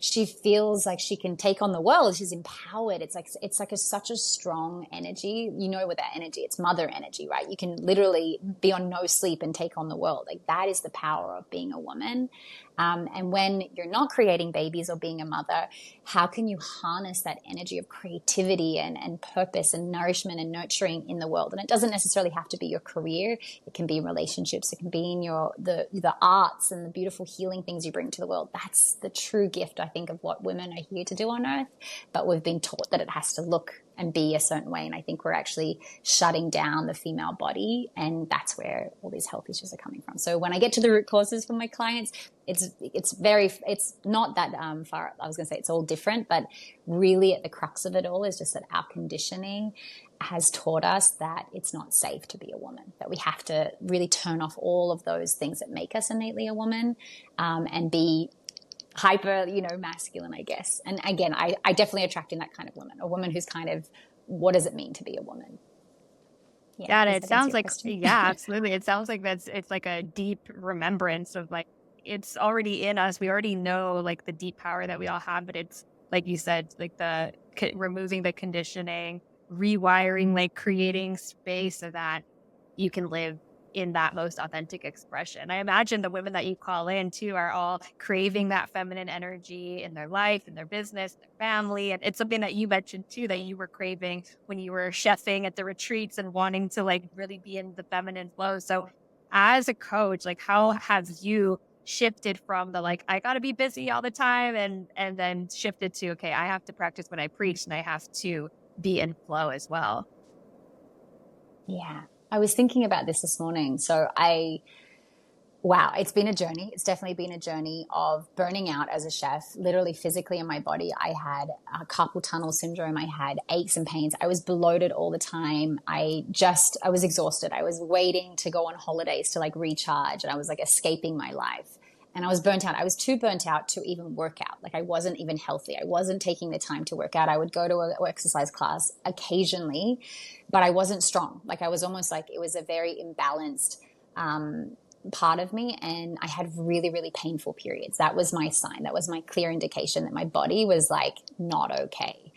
she feels like she can take on the world. She's empowered. It's like such a strong energy. With that energy, it's mother energy, right? You can literally be on no sleep and take on the world. Like, that is the power of being a woman. And when you're not creating babies or being a mother, how can you harness that energy of creativity and purpose and nourishment and nurturing in the world? And it doesn't necessarily have to be your career. It can be in relationships. It can be in the arts and the beautiful healing things you bring to the world. That's the true gift, I think, of what women are here to do on earth. But we've been taught that it has to look and be a certain way. And I think we're actually shutting down the female body. And that's where all these health issues are coming from. So when I get to the root causes for my clients, it's not that far. I was going to say it's all different, but really at the crux of it all is just that our conditioning has taught us that it's not safe to be a woman, that we have to really turn off all of those things that make us innately a woman, and be hyper, masculine, I guess. And again, I definitely attract in that kind of woman, a woman who's kind of, what does it mean to be a woman? Yeah, and it sounds like, yeah, absolutely. It sounds like it's like a deep remembrance of, like, it's already in us. We already know, like, the deep power that we all have, but it's, like you said, like removing the conditioning, rewiring, like creating space so that you can live in that most authentic expression. I imagine the women that you call in too are all craving that feminine energy in their life, in their business, their family. And it's something that you mentioned too, that you were craving when you were chefing at the retreats and wanting to, like, really be in the feminine flow. So as a coach, like, how have you shifted from the, like, I got to be busy all the time, and then shifted to, okay, I have to practice what I preach and I have to be in flow as well? Yeah. I was thinking about this morning. So wow, it's been a journey. It's definitely been a journey of burning out as a chef, literally physically in my body. I had carpal tunnel syndrome. I had aches and pains. I was bloated all the time. I was exhausted. I was waiting to go on holidays to, like, recharge, and I was, like, escaping my life. And I was burnt out. I was too burnt out to even work out. Like, I wasn't even healthy. I wasn't taking the time to work out. I would go to an exercise class occasionally, but I wasn't strong. Like, I was almost like, it was a very imbalanced part of me, and I had really, really painful periods. That was my sign. That was my clear indication that my body was, like, not okay.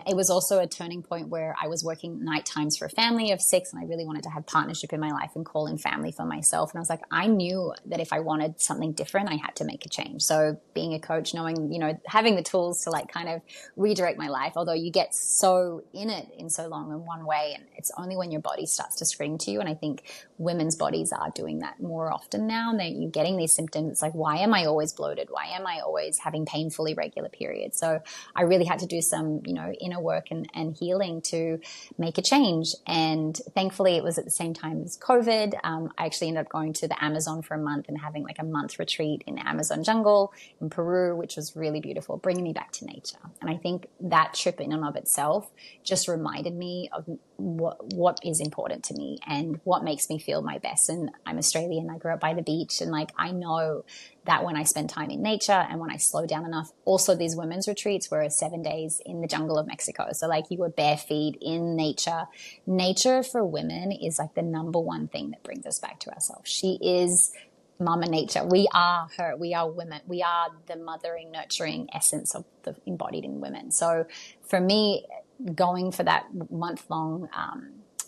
It was also a turning point where I was working night times for a family of 6, and I really wanted to have partnership in my life and call in family for myself. And I was like, I knew that if I wanted something different, I had to make a change. So being a coach, knowing, having the tools to, like, kind of redirect my life, although you get so in it in so long in one way, and it's only when your body starts to scream to you. And I think women's bodies are doing that more often now. You're getting these symptoms. It's like, why am I always bloated? Why am I always having painful irregular periods? So I really had to do some, inner work and healing to make a change. And thankfully it was at the same time as COVID. I actually ended up going to the Amazon for a month and having, like, a month retreat in the Amazon jungle in Peru, which was really beautiful, bringing me back to nature. And I think that trip in and of itself just reminded me of what is important to me and what makes me feel my best. And I'm Australian. I grew up by the beach, and like I know that when I spend time in nature and when I slow down enough. Also, these women's retreats were 7 days in the jungle of Mexico, so like you were bare feet in nature. Nature for women is like the number one thing that brings us back to ourselves. She is Mama Nature. We are her. We are women. We are the mothering, nurturing essence of the embodied in women. So for me, going for that month-long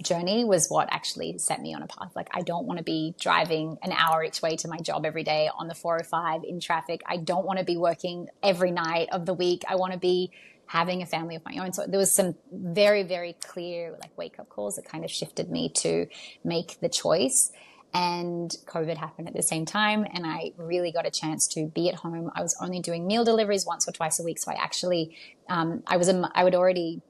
journey was what actually set me on a path. Like, I don't want to be driving an hour each way to my job every day on the 405 in traffic. I don't want to be working every night of the week. I want to be having a family of my own. So there was some very, very clear like wake-up calls that kind of shifted me to make the choice. And COVID happened at the same time, and I really got a chance to be at home. I was only doing meal deliveries once or twice a week. So I actually, I would already,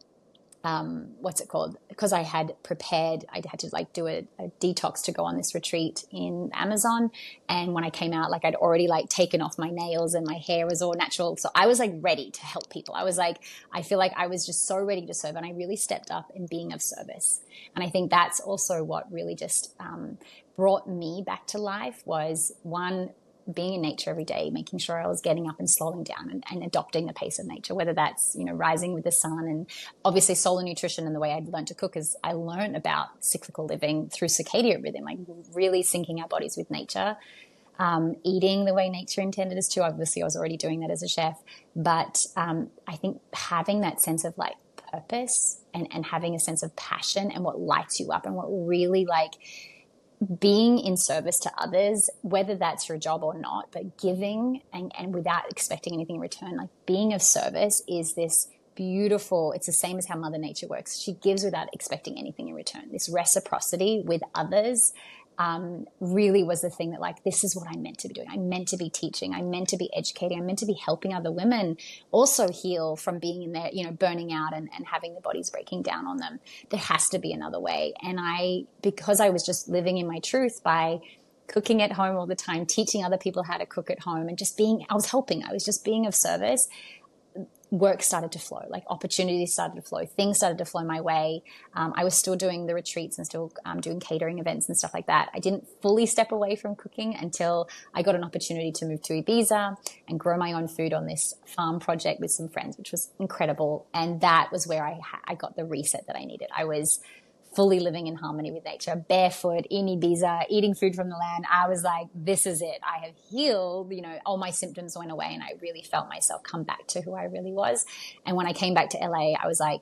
what's it called? Because I had prepared, I had to like do a detox to go on this retreat in Amazon. And when I came out, like I'd already like taken off my nails and my hair was all natural. So I was like ready to help people. I was like, I feel like I was just so ready to serve, and I really stepped up in being of service. And I think that's also what really just brought me back to life was, one, being in nature every day, making sure I was getting up and slowing down and adopting the pace of nature, whether that's, you know, rising with the sun. And obviously solar nutrition and the way I'd learned to cook is I learned about cyclical living through circadian rhythm, like really syncing our bodies with nature. Eating the way nature intended us to. Obviously, I was already doing that as a chef. But I think having that sense of like purpose and having a sense of passion and what lights you up and what really like being in service to others, whether that's your job or not, but giving and without expecting anything in return, like being of service is this beautiful, it's the same as how Mother Nature works. She gives without expecting anything in return. This reciprocity with others really was the thing that like, this is what I'm meant to be doing. I'm meant to be teaching. I'm meant to be educating. I'm meant to be helping other women also heal from being in there, you know, burning out and having their bodies breaking down on them. There has to be another way. And because I was just living in my truth by cooking at home all the time, teaching other people how to cook at home and just I was just being of service. Work started to flow, like opportunities started to flow, things started to flow my way. I was still doing the retreats and still doing catering events and stuff like that. I didn't fully step away from cooking until I got an opportunity to move to Ibiza and grow my own food on this farm project with some friends, which was incredible. And that was where I got the reset that I needed. I was fully living in harmony with nature, barefoot in Ibiza, eating food from the land. I was like, this is it. I have healed, you know, all my symptoms went away and I really felt myself come back to who I really was. And when I came back to LA, I was like,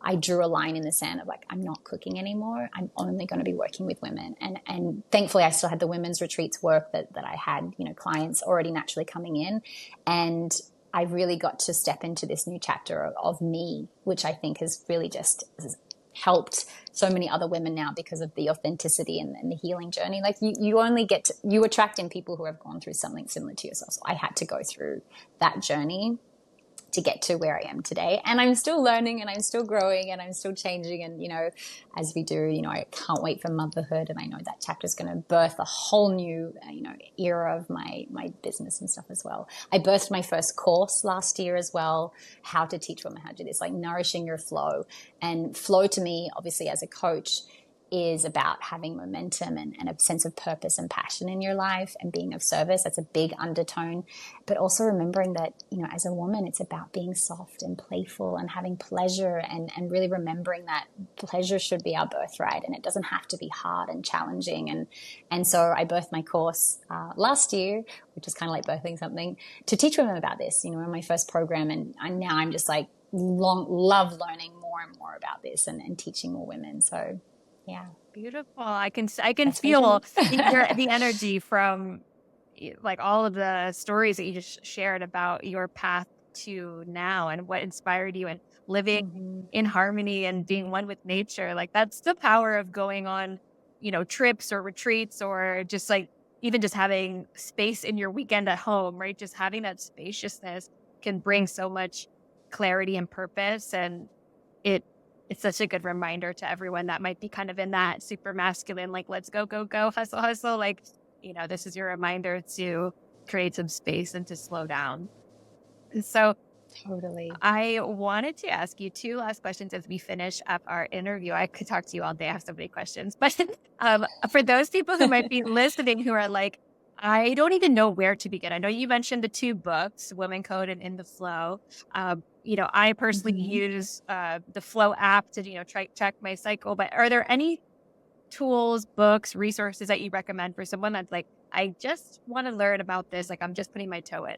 I drew a line in the sand of like, I'm not cooking anymore. I'm only going to be working with women. And thankfully I still had the women's retreats work that I had, you know, clients already naturally coming in. And I really got to step into this new chapter of me, which I think has really just helped so many other women now because of the authenticity and the healing journey. Like you attract in people who have gone through something similar to yourself. So I had to go through that journey to get to where I am today. And I'm still learning and I'm still growing and I'm still changing. And, you know, as we do, you know, I can't wait for motherhood. And I know that chapter is going to birth a whole new, you know, era of my business and stuff as well. I birthed my first course last year as well, how to teach women how to do this, like nourishing your flow. And flow to me, obviously as a coach, is about having momentum and a sense of purpose and passion in your life and being of service. That's a big undertone. But also remembering that, you know, as a woman, it's about being soft and playful and having pleasure and really remembering that pleasure should be our birthright and it doesn't have to be hard and challenging. And so I birthed my course last year, which is kind of like birthing something, to teach women about this, you know, in my first program. And now I'm just like love learning more and more about this and teaching more women. So yeah. Beautiful. I can That's feel the energy from like all of the stories that you just shared about your path to now and what inspired you and living in harmony and being one with nature. Like that's the power of going on, you know, trips or retreats or just like even just having space in your weekend at home, right? Just having that spaciousness can bring so much clarity and purpose. And it's such a good reminder to everyone that might be kind of in that super masculine, like, let's go, hustle, hustle. Like, you know, this is your reminder to create some space and to slow down. And so Totally. I wanted to ask you two last questions as we finish up our interview. I could talk to you all day. I have so many questions. But for those people who might be listening who are like, I don't even know where to begin. I know you mentioned the two books, Woman Code and In the Flow. I personally use the Flow app to, check my cycle. But are there any tools, books, resources that you recommend for someone that's like, I just want to learn about this. Like, I'm just putting my toe in.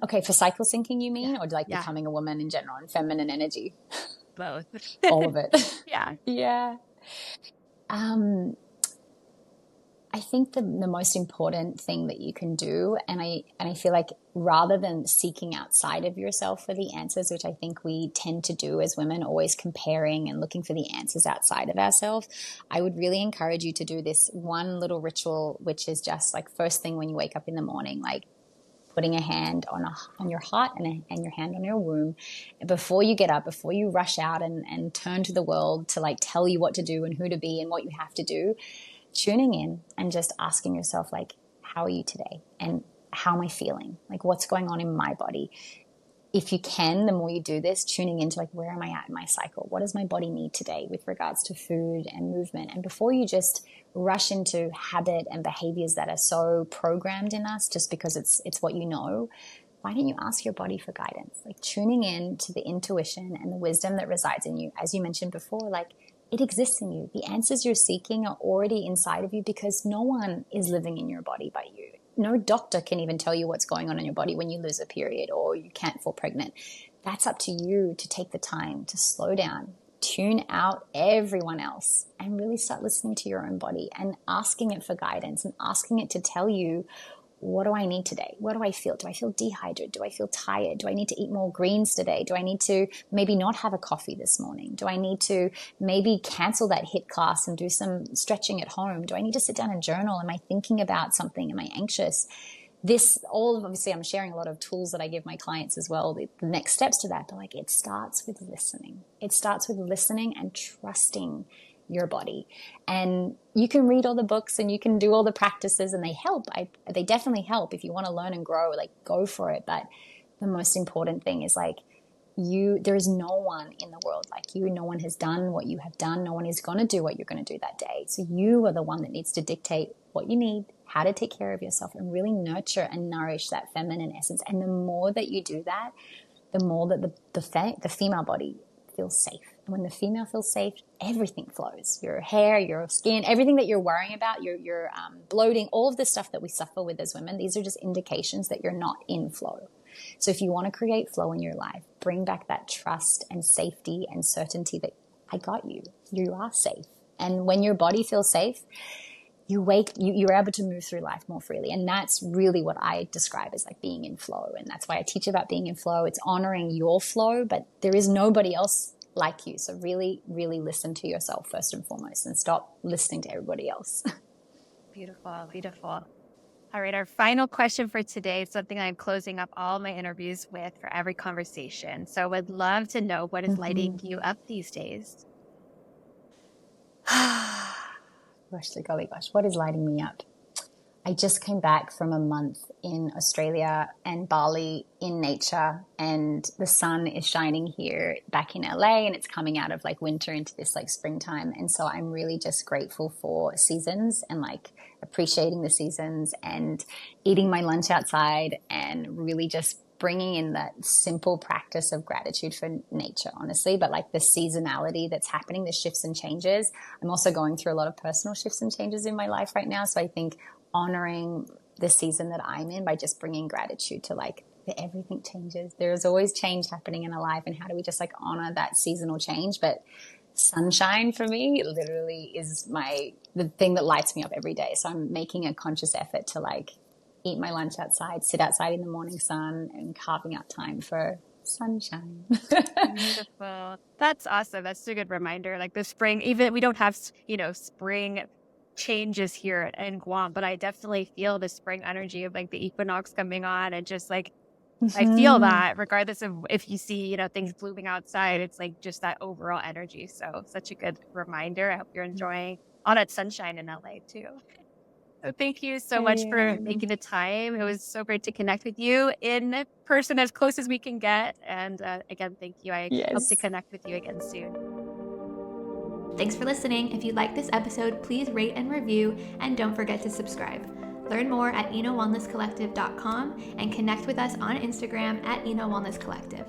Okay, for cycle syncing, you mean, or like Yeah. becoming a woman in general and feminine energy? Both. All of it. Yeah. Yeah. I think the most important thing that you can do, and I feel like rather than seeking outside of yourself for the answers, which I think we tend to do as women, always comparing and looking for the answers outside of ourselves, I would really encourage you to do this one little ritual, which is just like first thing when you wake up in the morning, like putting a hand on your heart and your hand on your womb before you get up, before you rush out and turn to the world to like tell you what to do and who to be and what you have to do. Tuning in and just asking yourself, like, how are you today? And how am I feeling? Like, what's going on in my body? If you can, the more you do this, tuning into like, where am I at in my cycle? What does my body need today with regards to food and movement? And before you just rush into habit and behaviors that are so programmed in us just because it's what you know, why don't you ask your body for guidance? Like tuning in to the intuition and the wisdom that resides in you. As you mentioned before, like, it exists in you. The answers you're seeking are already inside of you because no one is living in your body but you. No doctor can even tell you what's going on in your body when you lose a period or you can't fall pregnant. That's up to you to take the time to slow down, tune out everyone else, and really start listening to your own body and asking it for guidance and asking it to tell you, what do I need today? What do I feel? Do I feel dehydrated? Do I feel tired? Do I need to eat more greens today? Do I need to maybe not have a coffee this morning? Do I need to maybe cancel that HIIT class and do some stretching at home? Do I need to sit down and journal? Am I thinking about something? Am I anxious? Obviously I'm sharing a lot of tools that I give my clients as well, the next steps to that, but like it starts with listening. It starts with listening and trusting your body. And you can read all the books and you can do all the practices and they help. They definitely help. If you want to learn and grow, like go for it. But the most important thing is like there is no one in the world like you. No one has done what you have done. No one is going to do what you're going to do that day. So you are the one that needs to dictate what you need, how to take care of yourself and really nurture and nourish that feminine essence. And the more that you do that, the more that the female body feels safe. And when the female feels safe, everything flows. Your hair, your skin, everything that you're worrying about, your bloating, all of the stuff that we suffer with as women, these are just indications that you're not in flow. So if you want to create flow in your life, bring back that trust and safety and certainty that I got you. You are safe. And when your body feels safe, you're able to move through life more freely. And that's really what I describe as like being in flow. And that's why I teach about being in flow. It's honoring your flow, but there is nobody else like you. So really, really listen to yourself first and foremost and stop listening to everybody else. Beautiful, beautiful. All right, our final question for today is something I'm closing up all my interviews with for every conversation. So I would love to know what is lighting you up these days? Golly gosh, what is lighting me up? I just came back from a month in Australia and Bali in nature, and the sun is shining here back in LA, and it's coming out of like winter into this like springtime. And so I'm really just grateful for seasons and like appreciating the seasons and eating my lunch outside and really just bringing in that simple practice of gratitude for nature, honestly, but like the seasonality that's happening, the shifts and changes. I'm also going through a lot of personal shifts and changes in my life right now. So I think honoring the season that I'm in by just bringing gratitude to like that everything changes. There's always change happening in a life, and how do we just like honor that seasonal change? But sunshine for me literally is the thing that lights me up every day. So I'm making a conscious effort to like eat my lunch outside, sit outside in the morning sun, and carving out time for sunshine. Beautiful. That's awesome. That's a good reminder. Like the spring, even we don't have, spring changes here in Guam, but I definitely feel the spring energy of like the equinox coming on, and just like I feel that regardless of if you see, things blooming outside, it's like just that overall energy. So such a good reminder. I hope you're enjoying all that sunshine in LA too. Thank you so much for making the time. It was so great to connect with you in person as close as we can get. And again, thank you. I hope to Yes. connect with you again soon. Thanks for listening. If you liked this episode, please rate and review, and don't forget to subscribe. Learn more at innowellnesscollective.com and connect with us on Instagram at innowellnesscollective.